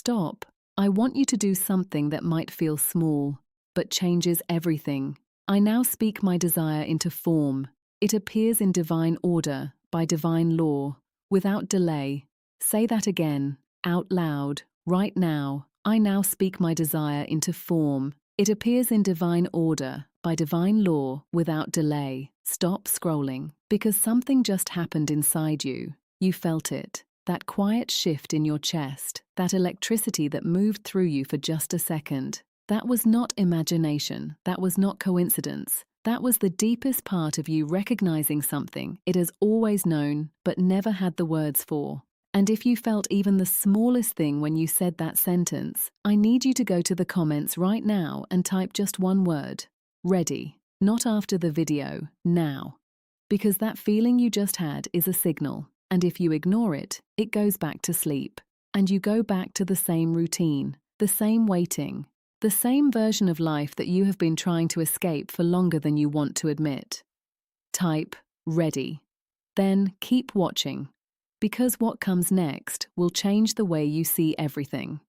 stop, I want you to do something that might feel small, but changes everything. I now speak my desire into form. It appears in divine order, by divine law, without delay. Say that again, out loud, right now. I now speak my desire into form. It appears in divine order, by divine law, without delay. Stop scrolling, because something just happened inside you. You felt it. That quiet shift in your chest, that electricity that moved through you for just a second. That was not imagination. That was not coincidence. That was the deepest part of you recognizing something it has always known, but never had the words for. And if you felt even the smallest thing when you said that sentence, I need you to go to the comments right now and type just one word. Ready. Not after the video, now. Because that feeling you just had is a signal, and if you ignore it, it goes back to sleep. And you go back to the same routine, the same waiting, the same version of life that you have been trying to escape for longer than you want to admit. Type, ready. Then keep watching. Because what comes next will change the way you see everything.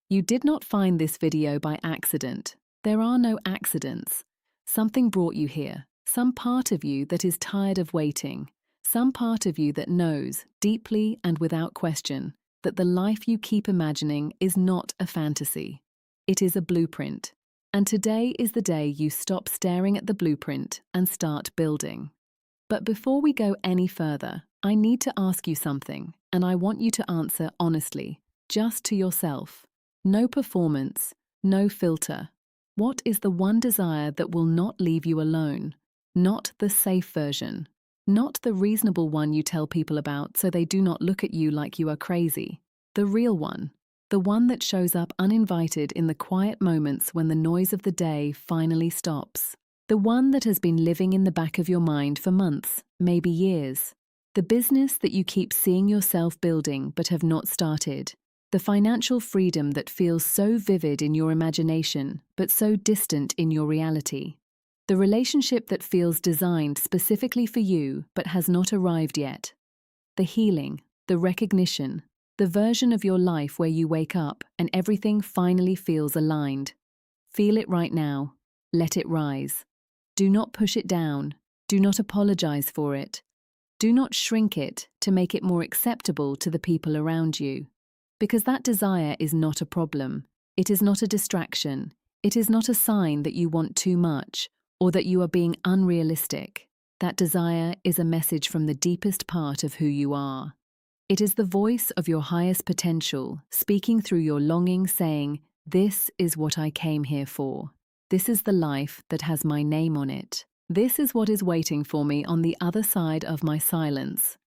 You did not find this video by accident. There are no accidents. Something brought you here. Some part of you that is tired of waiting. Some part of you that knows, deeply and without question, that the life you keep imagining is not a fantasy. It is a blueprint. And today is the day you stop staring at the blueprint and start building. But before we go any further, I need to ask you something, and I want you to answer honestly, just to yourself. No performance, no filter. What is the one desire that will not leave you alone? Not the safe version. Not the reasonable one you tell people about so they do not look at you like you are crazy. The real one. The one that shows up uninvited in the quiet moments when the noise of the day finally stops. The one that has been living in the back of your mind for months, maybe years. The business that you keep seeing yourself building but have not started. The financial freedom that feels so vivid in your imagination but so distant in your reality. The relationship that feels designed specifically for you but has not arrived yet. The healing, the recognition, the version of your life where you wake up and everything finally feels aligned. Feel it right now. Let it rise. Do not push it down. Do not apologize for it. Do not shrink it to make it more acceptable to the people around you. Because that desire is not a problem. It is not a distraction. It is not a sign that you want too much or that you are being unrealistic. That desire is a message from the deepest part of who you are. It is the voice of your highest potential, speaking through your longing, saying, "This is what I came here for. This is the life that has my name on it. This is what is waiting for me on the other side of my silence."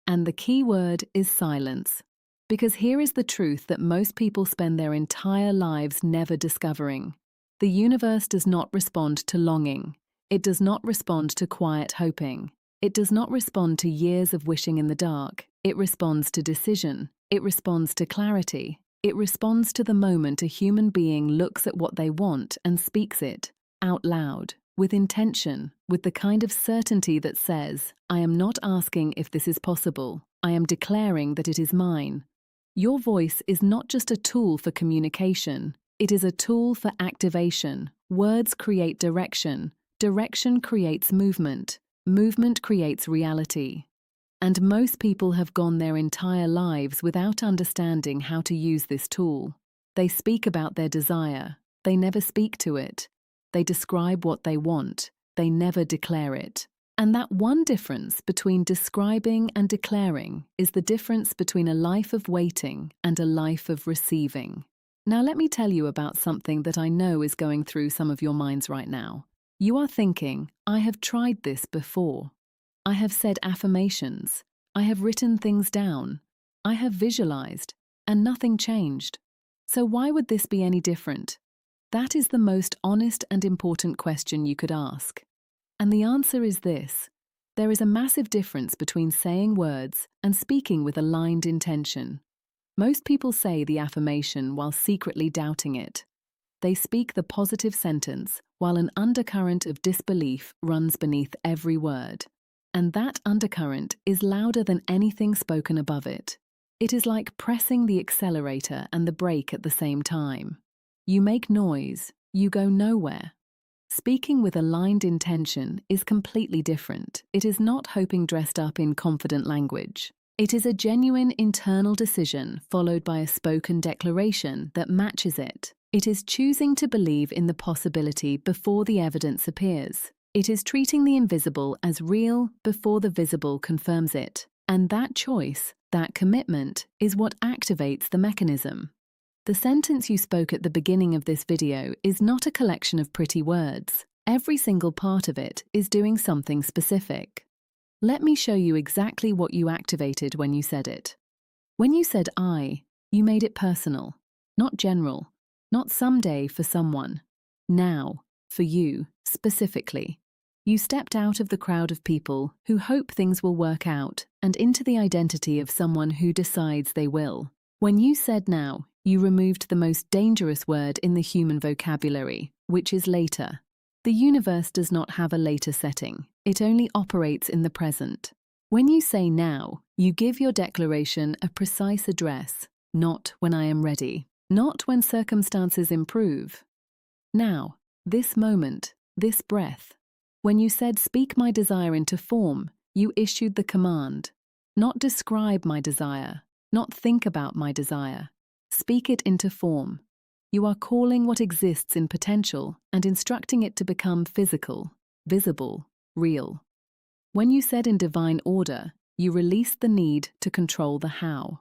And the key word is silence. Because here is the truth that most people spend their entire lives never discovering. The universe does not respond to longing. It does not respond to quiet hoping. It does not respond to years of wishing in the dark. It responds to decision. It responds to clarity. It responds to the moment a human being looks at what they want and speaks it, out loud, with intention, with the kind of certainty that says, "I am not asking if this is possible. I am declaring that it is mine." Your voice is not just a tool for communication. It is a tool for activation. Words create direction. Direction creates movement. Movement creates reality. And most people have gone their entire lives without understanding how to use this tool. They speak about their desire. They never speak to it. They describe what they want. They never declare it. And that one difference between describing and declaring is the difference between a life of waiting and a life of receiving. Now let me tell you about something that I know is going through some of your minds right now. You are thinking, "I have tried this before. I have said affirmations. I have written things down. I have visualized, and nothing changed. So why would this be any different?" That is the most honest and important question you could ask. And the answer is this: there is a massive difference between saying words and speaking with aligned intention. Most people say the affirmation while secretly doubting it. They speak the positive sentence while an undercurrent of disbelief runs beneath every word. And that undercurrent is louder than anything spoken above it. It is like pressing the accelerator and the brake at the same time. You make noise, you go nowhere. Speaking with aligned intention is completely different. It is not hoping dressed up in confident language. It is a genuine internal decision followed by a spoken declaration that matches it. It is choosing to believe in the possibility before the evidence appears. It is treating the invisible as real before the visible confirms it. And that choice, that commitment, is what activates the mechanism. The sentence you spoke at the beginning of this video is not a collection of pretty words. Every single part of it is doing something specific. Let me show you exactly what you activated when you said it. When you said I, you made it personal, not general, not someday for someone. Now, for you, specifically. You stepped out of the crowd of people who hope things will work out and into the identity of someone who decides they will. When you said now, you removed the most dangerous word in the human vocabulary, which is later. The universe does not have a later setting. It only operates in the present. When you say now, you give your declaration a precise address, not when I am ready, not when circumstances improve. Now, this moment, this breath. When you said speak my desire into form, you issued the command, not describe my desire, not think about my desire. Speak it into form. You are calling what exists in potential and instructing it to become physical, visible, real. When you said in divine order, you released the need to control the how.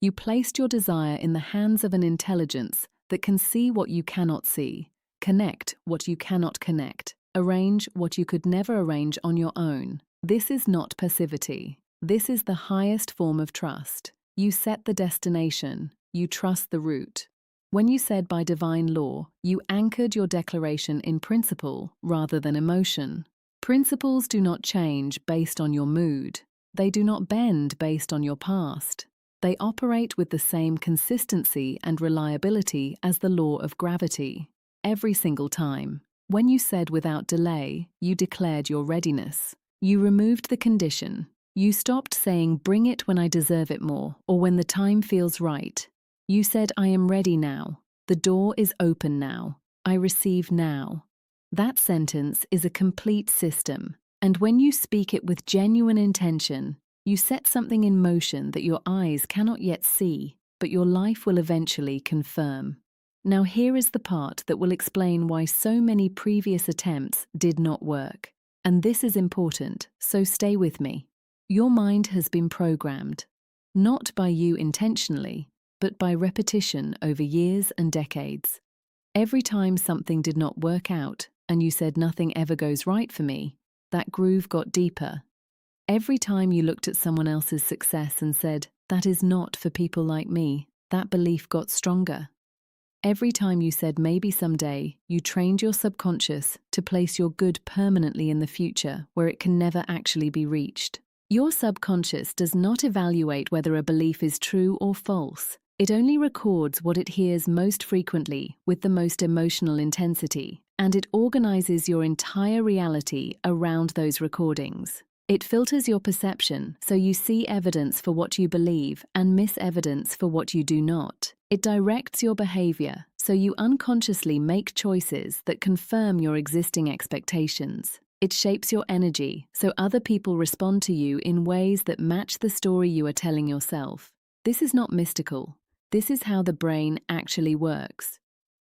You placed your desire in the hands of an intelligence that can see what you cannot see, connect what you cannot connect, arrange what you could never arrange on your own. This is not passivity. This is the highest form of trust. You set the destination. You trust the route. When you said by divine law, you anchored your declaration in principle rather than emotion. Principles do not change based on your mood. They do not bend based on your past. They operate with the same consistency and reliability as the law of gravity. Every single time. When you said without delay, you declared your readiness. You removed the condition. You stopped saying bring it when I deserve it more or when the time feels right. You said I am ready now. The door is open now. I receive now. That sentence is a complete system. And when you speak it with genuine intention, you set something in motion that your eyes cannot yet see, but your life will eventually confirm. Now here is the part that will explain why so many previous attempts did not work. And this is important, so stay with me. Your mind has been programmed, not by you intentionally, but by repetition over years and decades. Every time something did not work out and you said nothing ever goes right for me, that groove got deeper. Every time you looked at someone else's success and said, that is not for people like me, that belief got stronger. Every time you said maybe someday, you trained your subconscious to place your good permanently in the future where it can never actually be reached. Your subconscious does not evaluate whether a belief is true or false. It only records what it hears most frequently with the most emotional intensity, and it organizes your entire reality around those recordings. It filters your perception so you see evidence for what you believe and miss evidence for what you do not. It directs your behavior so you unconsciously make choices that confirm your existing expectations. It shapes your energy so other people respond to you in ways that match the story you are telling yourself. This is not mystical. This is how the brain actually works.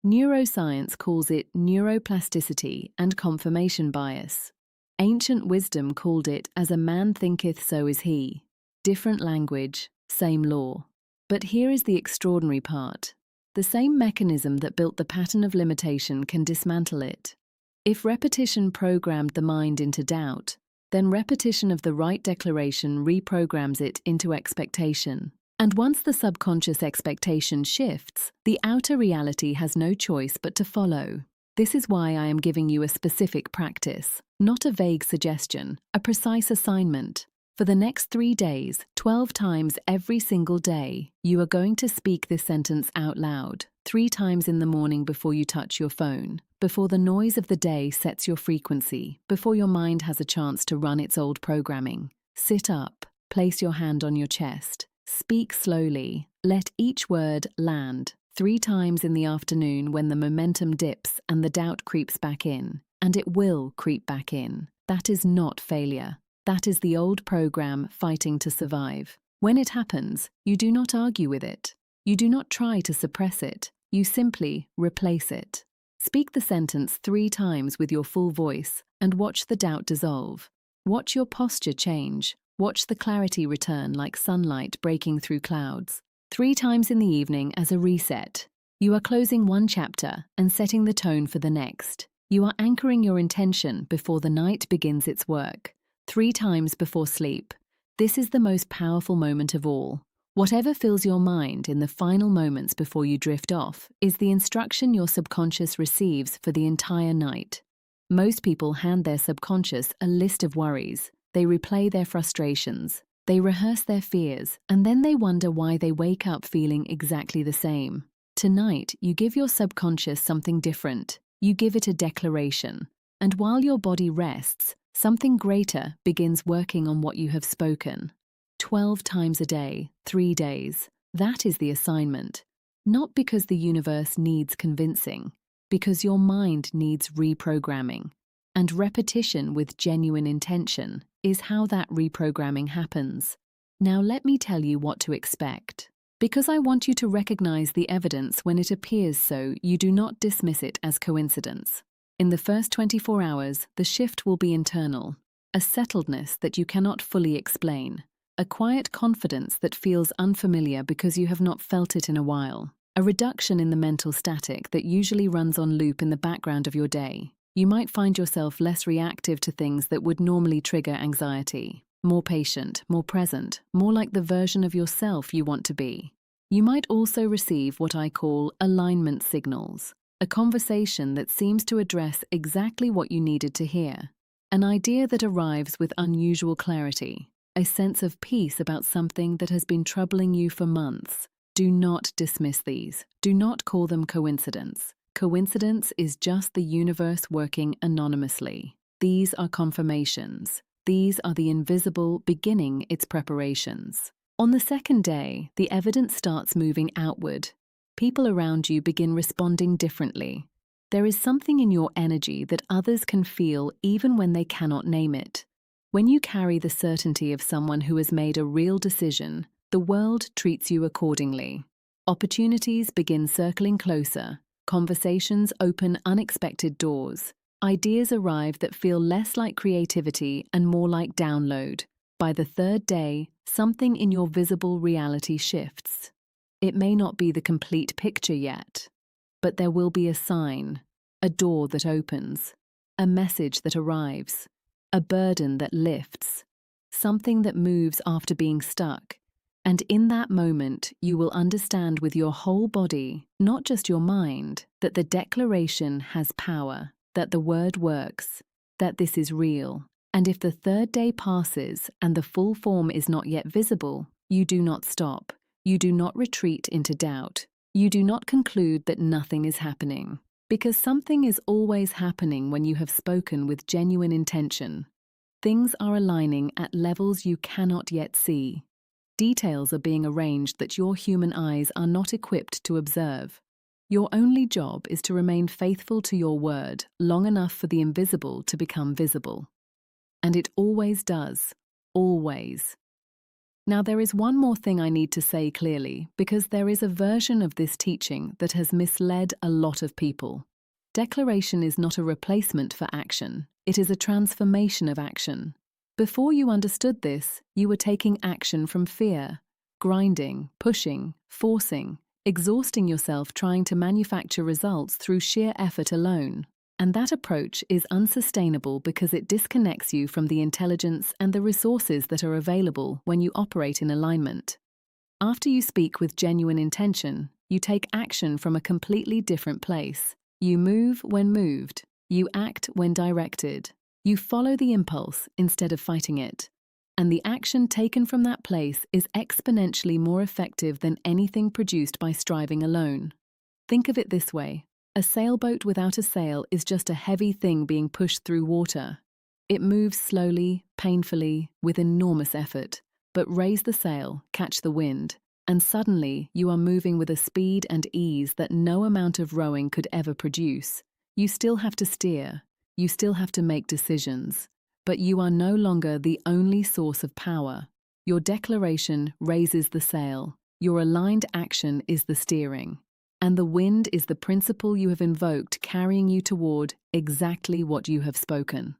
Neuroscience calls it neuroplasticity and confirmation bias. Ancient wisdom called it as a man thinketh so is he. Different language, same law. But here is the extraordinary part. The same mechanism that built the pattern of limitation can dismantle it. If repetition programmed the mind into doubt, then repetition of the right declaration reprograms it into expectation. And once the subconscious expectation shifts, the outer reality has no choice but to follow. This is why I am giving you a specific practice, not a vague suggestion, a precise assignment. For the next 3 days, 12 times every single day, you are going to speak this sentence out loud, 3 times in the morning before you touch your phone, before the noise of the day sets your frequency, before your mind has a chance to run its old programming. Sit up, place your hand on your chest. Speak slowly. Let each word land 3 times in the afternoon when the momentum dips and the doubt creeps back in. And it will creep back in. That is not failure. That is the old program fighting to survive. When it happens, you do not argue with it. You do not try to suppress it. You simply replace it. Speak the sentence 3 times with your full voice and watch the doubt dissolve. Watch your posture change. Watch the clarity return like sunlight breaking through clouds. 3 times in the evening as a reset. You are closing one chapter and setting the tone for the next. You are anchoring your intention before the night begins its work. 3 times before sleep. This is the most powerful moment of all. Whatever fills your mind in the final moments before you drift off is the instruction your subconscious receives for the entire night. Most people hand their subconscious a list of worries. They replay their frustrations. They rehearse their fears, and then they wonder why they wake up feeling exactly the same. Tonight, you give your subconscious something different. You give it a declaration. And while your body rests, something greater begins working on what you have spoken. 12 times a day, 3 days. That is the assignment. Not because the universe needs convincing, because your mind needs reprogramming. And repetition with genuine intention is how that reprogramming happens. Now let me tell you what to expect. Because I want you to recognize the evidence when it appears so you do not dismiss it as coincidence. In the first 24 hours, the shift will be internal. A settledness that you cannot fully explain. A quiet confidence that feels unfamiliar because you have not felt it in a while. A reduction in the mental static that usually runs on loop in the background of your day. You might find yourself less reactive to things that would normally trigger anxiety. More patient, more present, more like the version of yourself you want to be. You might also receive what I call alignment signals. A conversation that seems to address exactly what you needed to hear. An idea that arrives with unusual clarity. A sense of peace about something that has been troubling you for months. Do not dismiss these. Do not call them coincidence. Coincidence is just the universe working anonymously. These are confirmations. These are the invisible beginning its preparations. On the second day, the evidence starts moving outward. People around you begin responding differently. There is something in your energy that others can feel even when they cannot name it. When you carry the certainty of someone who has made a real decision, the world treats you accordingly. Opportunities begin circling closer. Conversations open unexpected doors. Ideas arrive that feel less like creativity and more like download. By the third day, something in your visible reality shifts. It may not be the complete picture yet, but there will be a sign, a door that opens, a message that arrives, a burden that lifts, something that moves after being stuck. And in that moment, you will understand with your whole body, not just your mind, that the declaration has power, that the word works, that this is real. And if the third day passes and the full form is not yet visible, you do not stop. You do not retreat into doubt. You do not conclude that nothing is happening. Because something is always happening when you have spoken with genuine intention. Things are aligning at levels you cannot yet see. Details are being arranged that your human eyes are not equipped to observe. Your only job is to remain faithful to your word long enough for the invisible to become visible. And it always does. Always. Now there is one more thing I need to say clearly, because there is a version of this teaching that has misled a lot of people. Declaration is not a replacement for action. It is a transformation of action. Before you understood this, you were taking action from fear, grinding, pushing, forcing, exhausting yourself trying to manufacture results through sheer effort alone. And that approach is unsustainable because it disconnects you from the intelligence and the resources that are available when you operate in alignment. After you speak with genuine intention, you take action from a completely different place. You move when moved. You act when directed. You follow the impulse instead of fighting it. And the action taken from that place is exponentially more effective than anything produced by striving alone. Think of it this way. A sailboat without a sail is just a heavy thing being pushed through water. It moves slowly, painfully, with enormous effort. but raise the sail, catch the wind, and suddenly you are moving with a speed and ease that no amount of rowing could ever produce. You still have to steer, you still have to make decisions, but you are no longer the only source of power. Your declaration raises the sail, your aligned action is the steering, and the wind is the principle you have invoked carrying you toward exactly what you have spoken.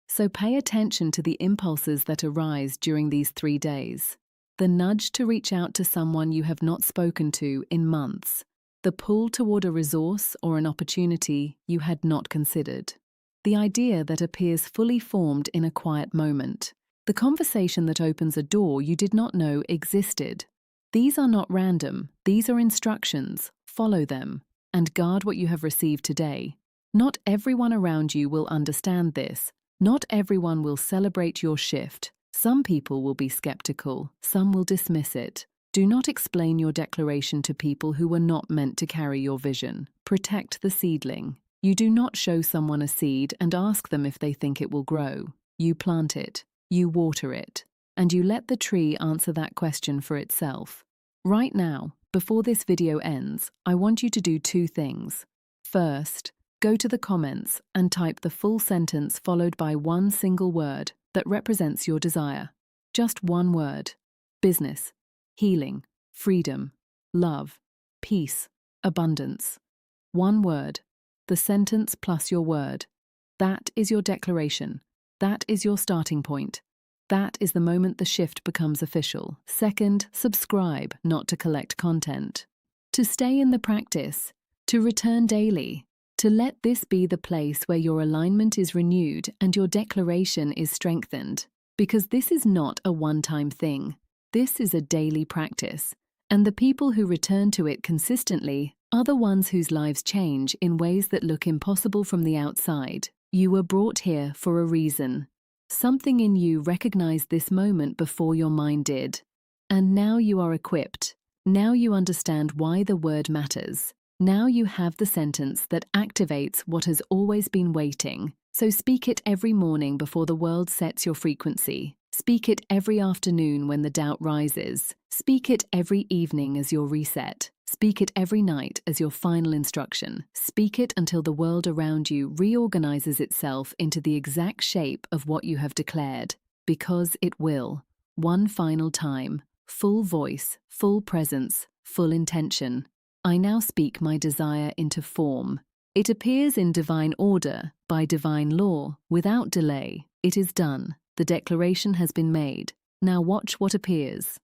So pay attention to the impulses that arise during these 3 days. The nudge to reach out to someone you have not spoken to in months. The pull toward a resource or an opportunity you had not considered. The idea that appears fully formed in a quiet moment. The conversation that opens a door you did not know existed. These are not random, these are instructions. Follow them, and guard what you have received today. Not everyone around you will understand this. Not everyone will celebrate your shift. Some people will be skeptical, some will dismiss it. Do not explain your declaration to people who were not meant to carry your vision. Protect the seedling. You do not show someone a seed and ask them if they think it will grow. You plant it, you water it, and you let the tree answer that question for itself. Right now, before this video ends, I want you to do 2 things. First, go to the comments and type the full sentence followed by one single word that represents your desire. Just one word. Business, healing, freedom, love, peace, abundance. One word. The sentence plus your word. That is your declaration. That is your starting point. That is the moment the shift becomes official. Second, subscribe, not to collect content. To stay in the practice, to return daily, to let this be the place where your alignment is renewed and your declaration is strengthened. Because this is not a one-time thing. This is a daily practice. And the people who return to it consistently are the ones whose lives change in ways that look impossible from the outside. You were brought here for a reason. Something in you recognized this moment before your mind did. And now you are equipped. Now you understand why the word matters. Now you have the sentence that activates what has always been waiting. So speak it every morning before the world sets your frequency. Speak it every afternoon when the doubt rises. Speak it every evening as your reset. Speak it every night as your final instruction. Speak it until the world around you reorganizes itself into the exact shape of what you have declared. Because it will. One final time. Full voice, full presence, full intention. I now speak my desire into form. It appears in divine order, by divine law, without delay. It is done. The declaration has been made. Now watch what appears.